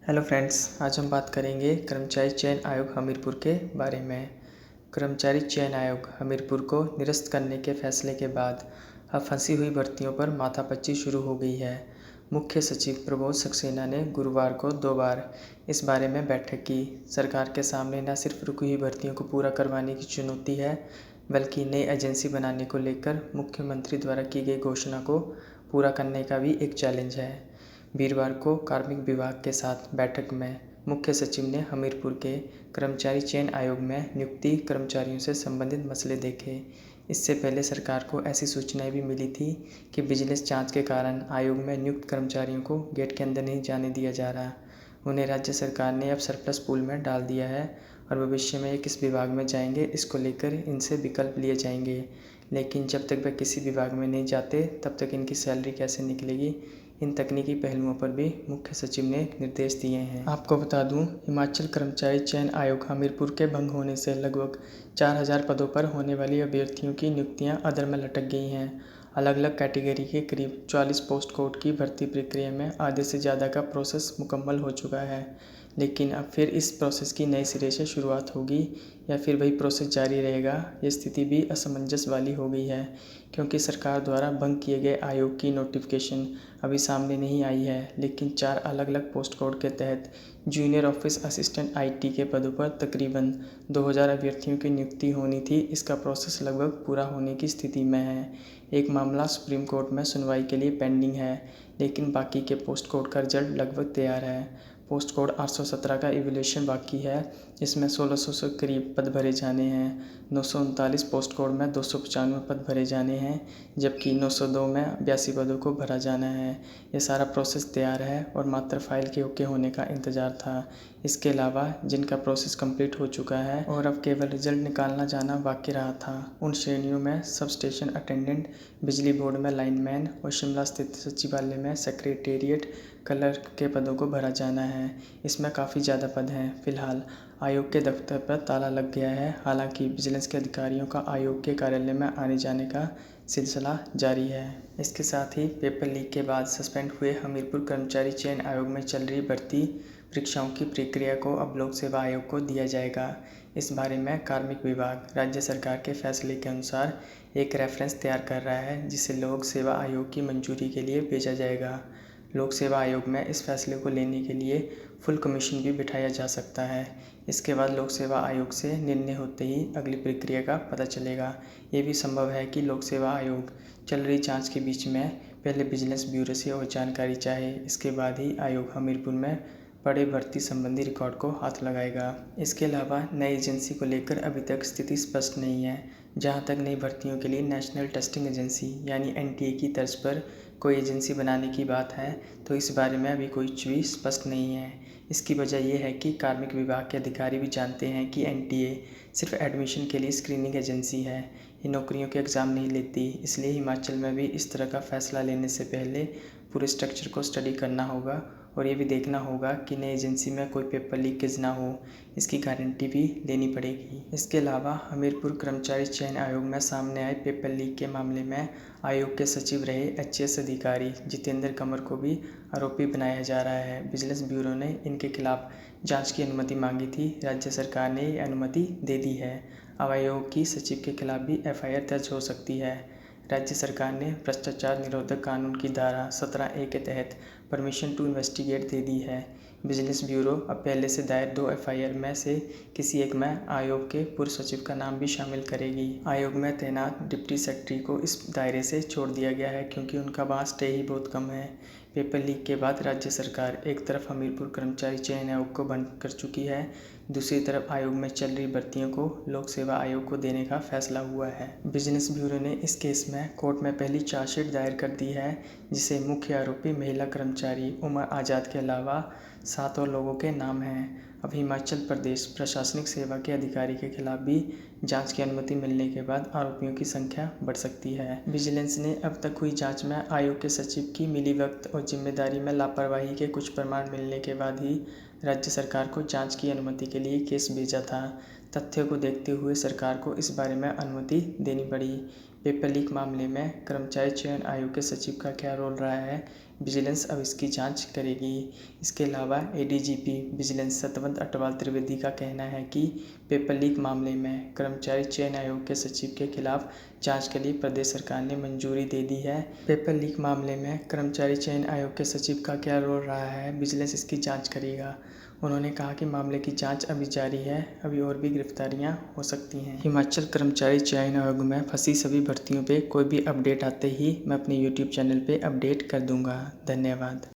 Hello friends, आज हम बात करेंगे कर्मचारी चयन आयोग हमीरपुर के बारे में। कर्मचारी चयन आयोग हमीरपुर को निरस्त करने के फैसले के बाद अब फंसी हुई भर्तियों पर माथापच्ची शुरू हो गई है। मुख्य सचिव प्रबोध सक्सेना ने गुरुवार को 2 बार इस बारे में बैठक की। सरकार के सामने न सिर्फ रुकी हुई भर्तियों को पूरा करवाने की चुनौती है, बल्कि नई एजेंसी बनाने को लेकर मुख्यमंत्री द्वारा की गई घोषणा को पूरा करने का भी एक चैलेंज है। वीरवार को कार्मिक विभाग के साथ बैठक में मुख्य सचिव ने हमीरपुर के कर्मचारी चयन आयोग में नियुक्ति कर्मचारियों से संबंधित मसले देखे। इससे पहले सरकार को ऐसी सूचनाएं भी मिली थी कि विजिलेंस जांच के कारण आयोग में नियुक्त कर्मचारियों को गेट के अंदर नहीं जाने दिया जा रहा। उन्हें राज्य सरकार ने अब सरप्लस पूल में डाल दिया है और भविष्य में ये किस विभाग में जाएंगे, इसको लेकर इनसे विकल्प लिए जाएंगे। लेकिन जब तक वे किसी विभाग में नहीं जाते, तब तक इनकी सैलरी कैसे निकलेगी, इन तकनीकी पहलुओं पर भी मुख्य सचिव ने निर्देश दिए हैं। आपको बता दूं, हिमाचल कर्मचारी चयन आयोग हमीरपुर के भंग होने से लगभग 4000 पदों पर होने वाली अभ्यर्थियों की नियुक्तियां अधर में लटक गई हैं। अलग अलग कैटेगरी के करीब 44 पोस्ट कोड की भर्ती प्रक्रिया में आधे से ज़्यादा का प्रोसेस मुकम्मल हो चुका है। लेकिन अब फिर इस प्रोसेस की नए सिरे से शुरुआत होगी या फिर वही प्रोसेस जारी रहेगा, ये स्थिति भी असमंजस वाली हो गई है, क्योंकि सरकार द्वारा भंग किए गए आयोग की नोटिफिकेशन अभी सामने नहीं आई है। लेकिन 4 अलग अलग पोस्ट कोड के तहत जूनियर ऑफिस असिस्टेंट IT के पदों पर तकरीबन 2000 अभ्यर्थियों की नियुक्ति होनी थी। इसका प्रोसेस लगभग पूरा होने की स्थिति में है। एक मामला सुप्रीम कोर्ट में सुनवाई के लिए पेंडिंग है, लेकिन बाकी के पोस्ट कोड का रिजल्ट लगभग तैयार है। पोस्ट कोड 817 का इवैल्यूएशन बाकी है। इसमें 1600 से करीब पद भरे जाने हैं। 939 पोस्ट कोड में 295 पद भरे जाने हैं, जबकि 902 में 82 पदों को भरा जाना है। ये सारा प्रोसेस तैयार है और मात्र फाइल के ओके होने का इंतज़ार था। इसके अलावा जिनका प्रोसेस कंप्लीट हो चुका है और अब केवल रिजल्ट निकालना जाना बाकी रहा था, उन श्रेणियों में सब स्टेशन अटेंडेंट, बिजली बोर्ड में लाइनमैन और शिमला स्थित सचिवालय में सेक्रेटेरिएट क्लर्क के पदों को भरा जाना है। इसमें काफ़ी ज़्यादा पद हैं। फिलहाल आयोग के दफ्तर पर ताला लग गया है। हालांकि विजिलेंस के अधिकारियों का आयोग के कार्यालय में आने जाने का सिलसिला जारी है। इसके साथ ही पेपर लीक के बाद सस्पेंड हुए हमीरपुर कर्मचारी चयन आयोग में चल रही भर्ती परीक्षाओं की प्रक्रिया को अब लोक सेवा आयोग को दिया जाएगा। इस बारे में कार्मिक विभाग राज्य सरकार के फैसले के अनुसार एक रेफरेंस तैयार कर रहा है, जिसे लोक सेवा आयोग की मंजूरी के लिए भेजा जाएगा। लोक सेवा आयोग में इस फैसले को लेने के लिए फुल कमीशन भी बिठाया जा सकता है। इसके बाद लोक सेवा आयोग से निर्णय होते ही अगली प्रक्रिया का पता चलेगा। ये भी संभव है कि लोक सेवा आयोग चल रही जांच के बीच में पहले विजिलेंस ब्यूरो से और जानकारी चाहे, इसके बाद ही आयोग हमीरपुर में बड़े भर्ती संबंधी रिकॉर्ड को हाथ लगाएगा। इसके अलावा नई एजेंसी को लेकर अभी तक स्थिति स्पष्ट नहीं है। जहां तक नई भर्तियों के लिए नेशनल टेस्टिंग एजेंसी यानी NTA की तर्ज पर कोई एजेंसी बनाने की बात है, तो इस बारे में अभी कुछ भी स्पष्ट नहीं है। इसकी वजह यह है कि कार्मिक विभाग के अधिकारी भी जानते हैं कि NTA सिर्फ एडमिशन के लिए स्क्रीनिंग एजेंसी है, ये नौकरियों के एग्ज़ाम नहीं लेती। इसलिए हिमाचल में भी इस तरह का फैसला लेने से पहले पूरे स्ट्रक्चर को स्टडी करना होगा और ये भी देखना होगा कि नई एजेंसी में कोई पेपर लीकेज ना हो, इसकी गारंटी भी लेनी पड़ेगी। इसके अलावा हमीरपुर कर्मचारी चयन आयोग में सामने आए पेपर लीक के मामले में आयोग के सचिव रहे HCS अधिकारी जितेंद्र कंवर को भी आरोपी बनाया जा रहा है। विजिलेंस ब्यूरो ने इनके खिलाफ जांच की अनुमति मांगी थी। राज्य सरकार ने ये अनुमति दे दी है। अब आयोग की सचिव के खिलाफ भी FIR दर्ज हो सकती है। राज्य सरकार ने भ्रष्टाचार निरोधक कानून की धारा 17A के तहत परमिशन टू इन्वेस्टिगेट दे दी है। विजिलेंस ब्यूरो अब पहले से दायर 2 FIR में से किसी एक में आयोग के पूर्व सचिव का नाम भी शामिल करेगी। आयोग में तैनात डिप्टी सेक्रेटरी को इस दायरे से छोड़ दिया गया है, क्योंकि उनका वहाँ स्टे ही बहुत कम है। पेपर लीक के बाद राज्य सरकार एक तरफ हमीरपुर कर्मचारी चयन आयोग को बंद कर चुकी है, दूसरी तरफ आयोग में चल रही भर्तियों को लोक सेवा आयोग को देने का फैसला हुआ है। विजिलेंस ब्यूरो ने इस केस में कोर्ट में पहली चार्जशीट दायर कर दी है, जिसे मुख्य आरोपी महिला कर्मचारी उमर आज़ाद के अलावा 7 और लोगों के नाम हैं। अब हिमाचल प्रदेश प्रशासनिक सेवा के अधिकारी के खिलाफ भी जांच की अनुमति मिलने के बाद आरोपियों की संख्या बढ़ सकती है। विजिलेंस ने अब तक हुई जांच में आयोग के सचिव की मिलीभगत और जिम्मेदारी में लापरवाही के कुछ प्रमाण मिलने के बाद ही राज्य सरकार को जांच की अनुमति के लिए केस भेजा था। तथ्यों को देखते हुए सरकार को इस बारे में अनुमति देनी पड़ी। पेपर लीक मामले में कर्मचारी चयन आयोग के सचिव का क्या रोल रहा है, विजिलेंस अब इसकी जांच करेगी। इसके अलावा एडीजीपी विजिलेंस सतवंत अटवाल त्रिवेदी का कहना है कि पेपर लीक मामले में कर्मचारी चयन आयोग के सचिव के खिलाफ जांच के लिए प्रदेश सरकार ने मंजूरी दे दी है। पेपर लीक मामले में कर्मचारी चयन आयोग के सचिव का क्या रोल रहा है, विजिलेंस इसकी जांच करेगा। उन्होंने कहा कि मामले की जांच अभी जारी है, अभी और भी गिरफ्तारियां हो सकती हैं। हिमाचल कर्मचारी चयन आयोग में फंसी सभी भर्तियों पे कोई भी अपडेट आते ही मैं अपने यूट्यूब चैनल पे अपडेट कर दूंगा। धन्यवाद।